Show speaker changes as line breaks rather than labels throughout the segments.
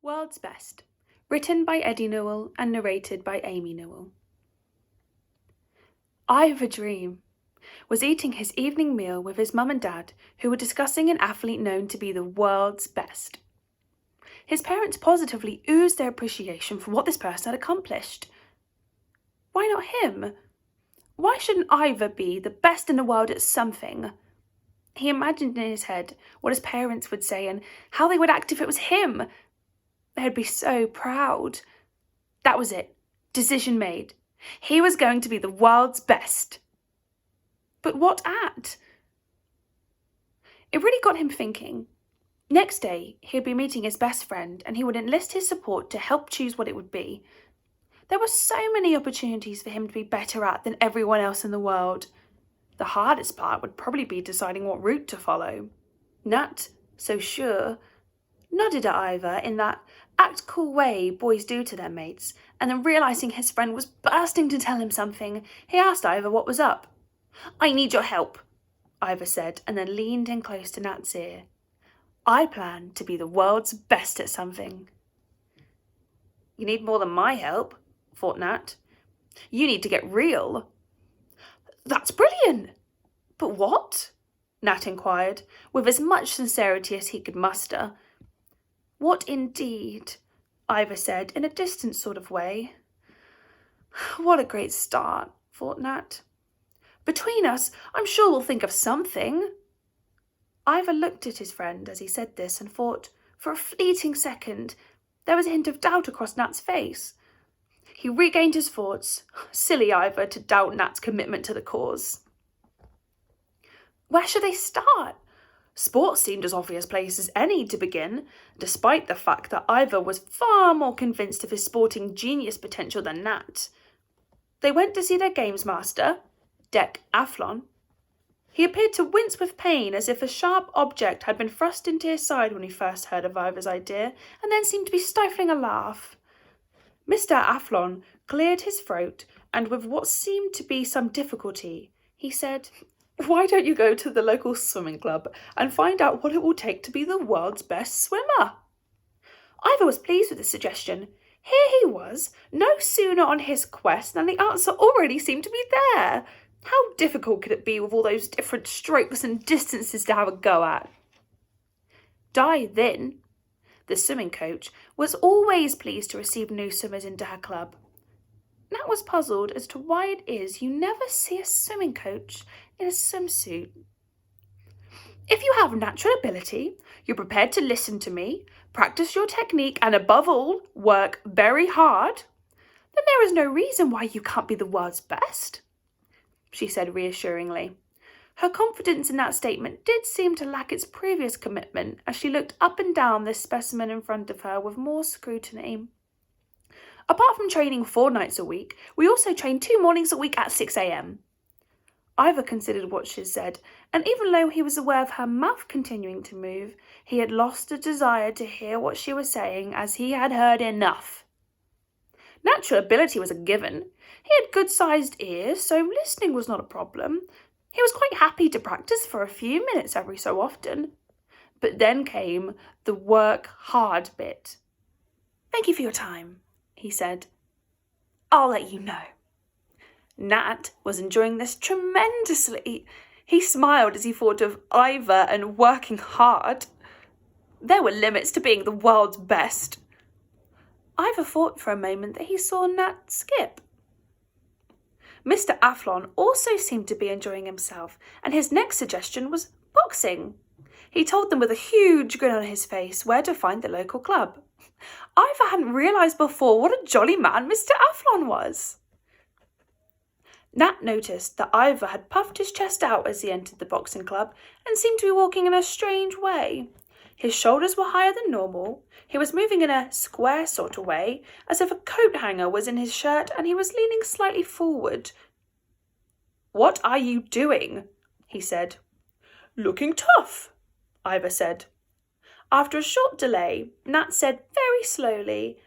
World's Best, written by Eddie Newell and narrated by Amy Newell. Ivor Dream was eating his evening meal with his mum and dad, who were discussing an athlete known to be the world's best. His parents positively oozed their appreciation for what this person had accomplished. Why not him? Why shouldn't Ivor be the best in the world at something? He imagined in his head what his parents would say and how they would act if it was him. They'd be so proud. That was it. Decision made. He was going to be the world's best. But what at? It really got him thinking. Next day, he'd be meeting his best friend and he would enlist his support to help choose what it would be. There were so many opportunities for him to be better at than everyone else in the world. The hardest part would probably be deciding what route to follow. Nat, so sure, nodded at Ivor in that act cool way boys do to their mates, and then realising his friend was bursting to tell him something, he asked Ivor what was up. "I need your help," Ivor said, and then leaned in close to Nat's ear. "I plan to be the world's best at something." "You need more than my help," thought Nat. "You need to get real." "That's brilliant! But what?" Nat inquired, with as much sincerity as he could muster. "What indeed?" Ivor said in a distant sort of way. "What a great start," thought Nat. "Between us, I'm sure we'll think of something." Ivor looked at his friend as he said this and thought, for a fleeting second, there was a hint of doubt across Nat's face. He regained his thoughts. Silly Ivor to doubt Nat's commitment to the cause. Where should they start? Sports seemed as obvious place as any to begin, despite the fact that Ivor was far more convinced of his sporting genius potential than Nat. They went to see their games master, Dec Athlon. He appeared to wince with pain as if a sharp object had been thrust into his side when he first heard of Ivor's idea, and then seemed to be stifling a laugh. Mr. Athlon cleared his throat, and with what seemed to be some difficulty, he said, "Why don't you go to the local swimming club and find out what it will take to be the world's best swimmer?" Ivor was pleased with the suggestion. Here he was, no sooner on his quest than the answer already seemed to be there. How difficult could it be with all those different strokes and distances to have a go at? Di Thin, the swimming coach, was always pleased to receive new swimmers into her club. Nat was puzzled as to why it is you never see a swimming coach in a swimsuit. "If you have natural ability, you're prepared to listen to me, practice your technique, and above all, work very hard, then there is no reason why you can't be the world's best," she said reassuringly. Her confidence in that statement did seem to lack its previous commitment as she looked up and down this specimen in front of her with more scrutiny. "Apart from training 4 nights a week, we also train 2 mornings a week at 6 a.m. Ivor considered what she said, and even though he was aware of her mouth continuing to move, he had lost the desire to hear what she was saying as he had heard enough. Natural ability was a given. He had good-sized ears, so listening was not a problem. He was quite happy to practice for a few minutes every so often. But then came the work hard bit. "Thank you for your time," he said. "I'll let you know." Nat was enjoying this tremendously. He smiled as he thought of Ivor and working hard. There were limits to being the world's best. Ivor thought for a moment that he saw Nat skip. Mr. Athlon also seemed to be enjoying himself, and his next suggestion was boxing. He told them with a huge grin on his face where to find the local club. Ivor hadn't realised before what a jolly man Mr. Athlon was. Nat noticed that Ivor had puffed his chest out as he entered the boxing club and seemed to be walking in a strange way. His shoulders were higher than normal. He was moving in a square sort of way, as if a coat hanger was in his shirt, and he was leaning slightly forward. "What are you doing?" he said. "Looking tough," Ivor said. After a short delay, Nat said very slowly,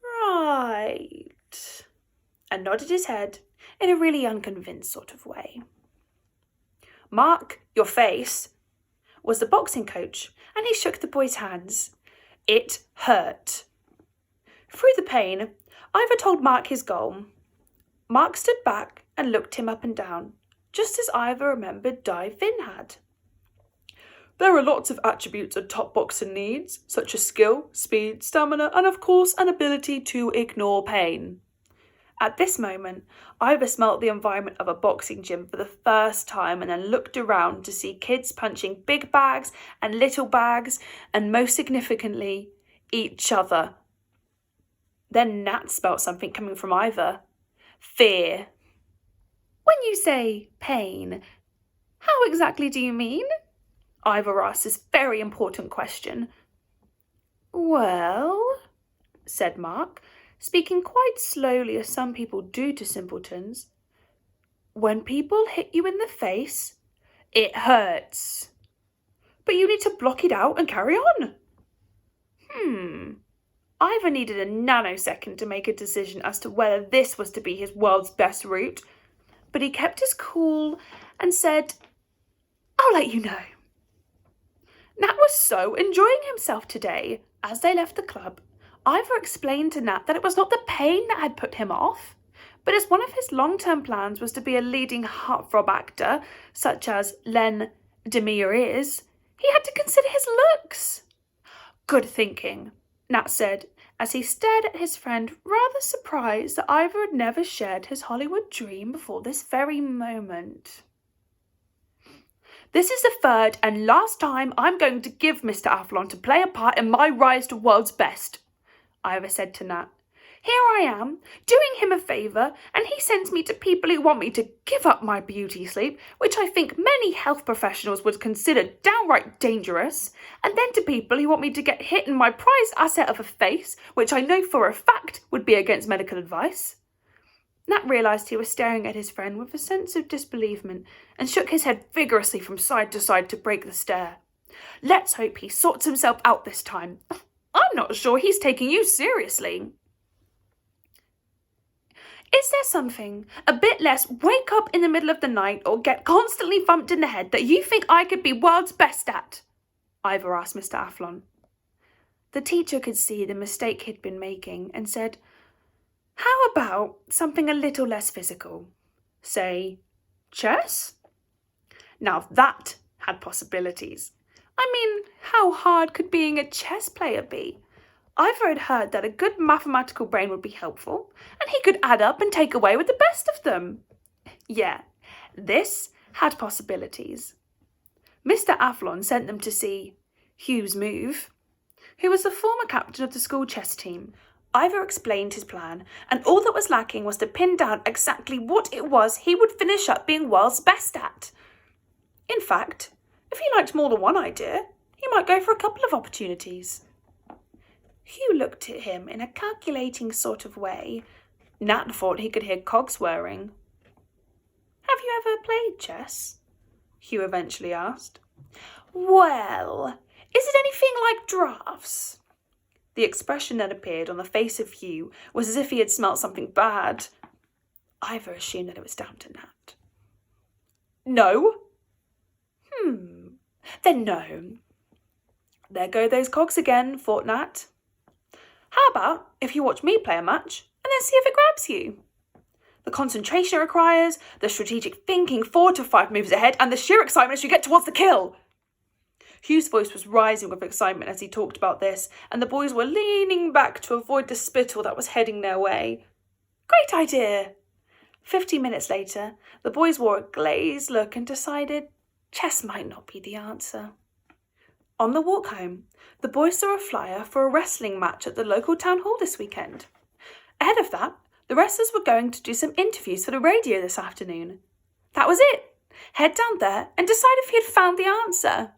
"Right," and nodded his head in a really unconvinced sort of way. "Mark your face," was the boxing coach, and he shook the boy's hands. It hurt. Through the pain, Ivor told Mark his goal. Mark stood back and looked him up and down, just as Ivor remembered Di Finn had. There are lots of attributes a top boxer needs, such as skill, speed, stamina, and of course an ability to ignore pain. At this moment, Ivor smelt the environment of a boxing gym for the first time and then looked around to see kids punching big bags and little bags, and most significantly, each other. Then Nat smelt something coming from Ivor. Fear. When you say pain, how exactly do you mean? Ivor asked this very important question. Well, said Mark, speaking quite slowly as some people do to simpletons. When people hit you in the face, it hurts. But you need to block it out and carry on. Ivor needed a nanosecond to make a decision as to whether this was to be his world's best route, but he kept his cool and said, I'll let you know. Nat was so enjoying himself today. As they left the club, Ivor explained to Nat that it was not the pain that had put him off, but as one of his long-term plans was to be a leading heartthrob actor, such as Len Demire is, he had to consider his looks. Good thinking, Nat said, as he stared at his friend, rather surprised that Ivor had never shared his Hollywood dream before this very moment. This is the third and last time I'm going to give Mr. Athlon to play a part in my rise to world's best, Ivor said to Nat. Here I am, doing him a favour, and he sends me to people who want me to give up my beauty sleep, which I think many health professionals would consider downright dangerous, and then to people who want me to get hit in my prized asset of a face, which I know for a fact would be against medical advice. Nat realised he was staring at his friend with a sense of disbelievement and shook his head vigorously from side to side to break the stare. Let's hope he sorts himself out this time. I'm not sure he's taking you seriously. Is there something a bit less wake up in the middle of the night or get constantly thumped in the head that you think I could be world's best at? Ivor asked Mr. Athlon. The teacher could see the mistake he'd been making and said, How about something a little less physical? Say, chess? Now that had possibilities. I mean, how hard could being a chess player be? Ivor had heard that a good mathematical brain would be helpful, and he could add up and take away with the best of them. Yeah, this had possibilities. Mr. Athlon sent them to see Hugh's move, who was the former captain of the school chess team. Ivor explained his plan, and all that was lacking was to pin down exactly what it was he would finish up being world's best at. In fact, if he liked more than one idea, he might go for a couple of opportunities. Hugh looked at him in a calculating sort of way. Nat thought he could hear cogs whirring. Have you ever played chess? Hugh eventually asked. Well, is it anything like drafts? The expression that appeared on the face of Hugh was as if he had smelt something bad. Ivor assumed that it was down to Nat. No? Then no. There go those cogs again, thought Nat. How about if you watch me play a match and then see if it grabs you? The concentration it requires, the strategic thinking 4 to 5 moves ahead, and the sheer excitement as you get towards the kill. Hugh's voice was rising with excitement as he talked about this, and the boys were leaning back to avoid the spittle that was heading their way. Great idea! 15 minutes later, the boys wore a glazed look and decided chess might not be the answer. On the walk home, the boys saw a flyer for a wrestling match at the local town hall this weekend. Ahead of that, the wrestlers were going to do some interviews for the radio this afternoon. That was it. Head down there and decide if he had found the answer.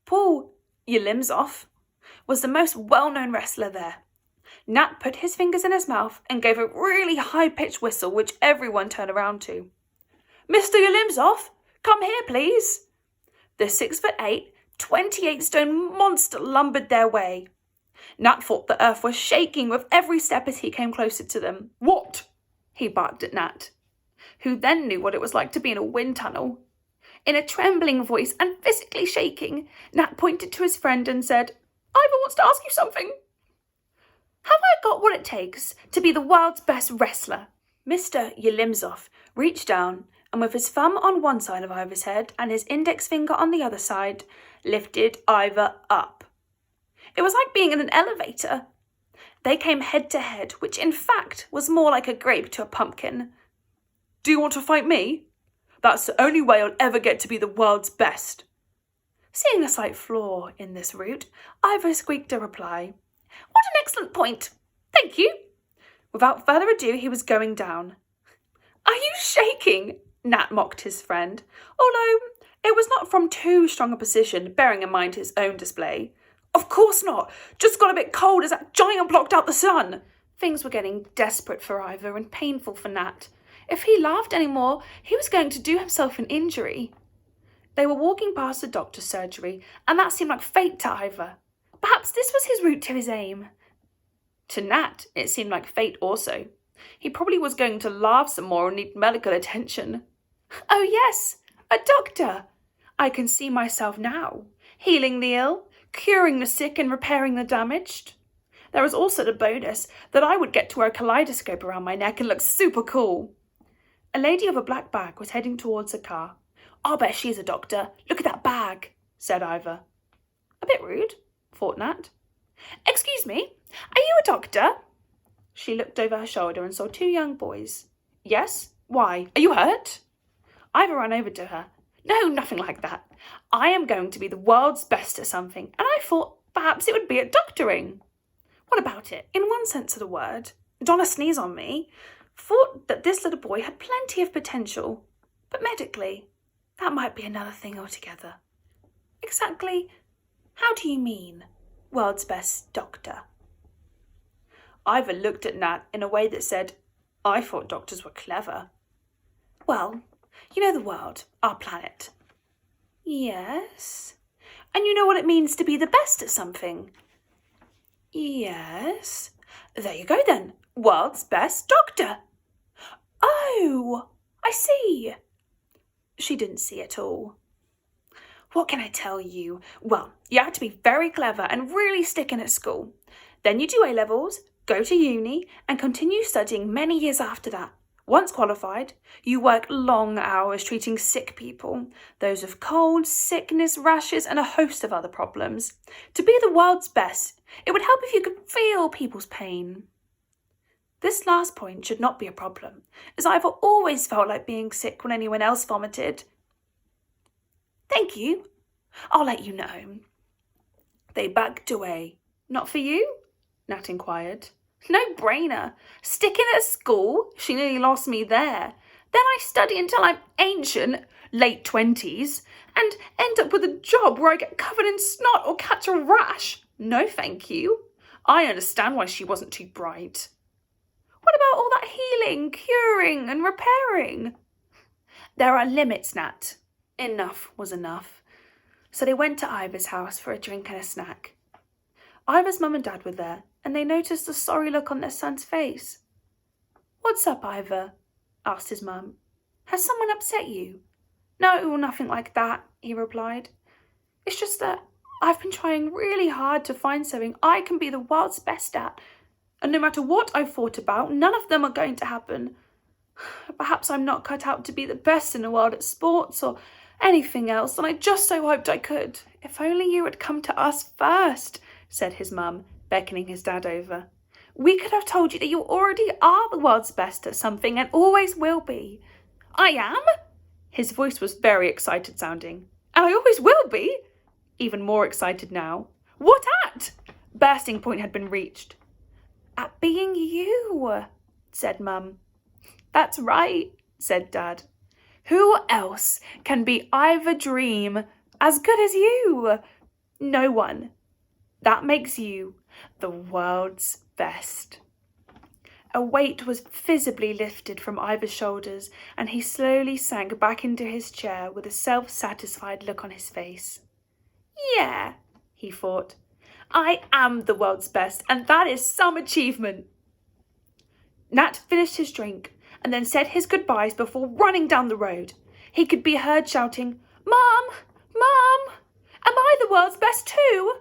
Paul, your limbs off, was the most well-known wrestler there. Nat put his fingers in his mouth and gave a really high-pitched whistle which everyone turned around to. Mr. Your limbs off, come here, please. The 6'8", 28-stone monster lumbered their way. Nat thought the earth was shaking with every step as he came closer to them. What? He barked at Nat, who then knew what it was like to be in a wind tunnel. In a trembling voice and physically shaking, Nat pointed to his friend and said, Ivor wants to ask you something. Have I got what it takes to be the world's best wrestler? Mr. Yelimzov reached down and with his thumb on one side of Ivor's head and his index finger on the other side, lifted Ivor up. It was like being in an elevator. They came head to head, which in fact was more like a grape to a pumpkin. Do you want to fight me? That's the only way I'll ever get to be the world's best. Seeing a slight flaw in this route, Ivor squeaked a reply. What an excellent point. Thank you. Without further ado, he was going down. Are you shaking? Nat mocked his friend, although it was not from too strong a position, bearing in mind his own display. Of course not. Just got a bit cold as that giant blocked out the sun. Things were getting desperate for Ivor and painful for Nat. If he laughed any more, he was going to do himself an injury. They were walking past the doctor's surgery, and that seemed like fate to Ivor. Perhaps this was his route to his aim. To Nat, it seemed like fate also. He probably was going to laugh some more and need medical attention. Oh yes, a doctor. I can see myself now, healing the ill, curing the sick and repairing the damaged. There was also the bonus that I would get to wear a kaleidoscope around my neck and look super cool. A lady with a black bag was heading towards the car. I'll bet she's a doctor. Look at that bag, said Ivor. A bit rude, thought Nat. Excuse me, are you a doctor? She looked over her shoulder and saw two young boys. Yes? Why? Are you hurt? Ivor ran over to her. No, nothing like that. I am going to be the world's best at something, and I thought perhaps it would be at doctoring. What about it? In one sense of the word. Don't sneeze on me. Thought that this little boy had plenty of potential, but medically, that might be another thing altogether. Exactly, how do you mean, world's best doctor? Ivor looked at Nat in a way that said, I thought doctors were clever. Well, you know the world, our planet. Yes. And you know what it means to be the best at something? Yes. There you go then, world's best doctor. Oh, I see. She didn't see at all. What can I tell you? Well, you have to be very clever and really stick in at school. Then you do A-levels, go to uni, and continue studying many years after that. Once qualified, you work long hours treating sick people, those with colds, sickness, rashes, and a host of other problems. To be the world's best, it would help if you could feel people's pain. This last point should not be a problem, as Ivor always felt like being sick when anyone else vomited. Thank you. I'll let you know. They backed away. Not for you? Nat inquired. No brainer. Sticking at school? She nearly lost me there. Then I study until I'm ancient, late 20s, and end up with a job where I get covered in snot or catch a rash. No, thank you. I understand why she wasn't too bright. What about all that healing, curing, and repairing? There are limits, Nat. Enough was enough. So they went to Ivor's house for a drink and a snack. Ivor's mum and dad were there, and they noticed the sorry look on their son's face. What's up, Ivor? Asked his mum. Has someone upset you? No, nothing like that, he replied. It's just that I've been trying really hard to find something I can be the world's best at, and no matter what I've thought about, none of them are going to happen. Perhaps I'm not cut out to be the best in the world at sports or anything else, and I just so hoped I could. If only you had come to us first, said his mum, beckoning his dad over. We could have told you that you already are the world's best at something and always will be. I am? His voice was very excited sounding. And I always will be. Even more excited now. What at? Bursting point had been reached. At being you, said Mum. That's right, said Dad. Who else can be Ivor Dream as good as you? No one. That makes you the world's best. A weight was visibly lifted from Ivor's shoulders, and he slowly sank back into his chair with a self-satisfied look on his face. Yeah, he thought. I am the world's best, and that is some achievement. Nat finished his drink and then said his goodbyes before running down the road. He could be heard shouting, Mum! Mum! Am I the world's best too?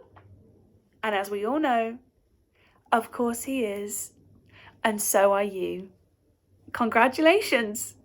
And as we all know, of course he is. And so are you. Congratulations!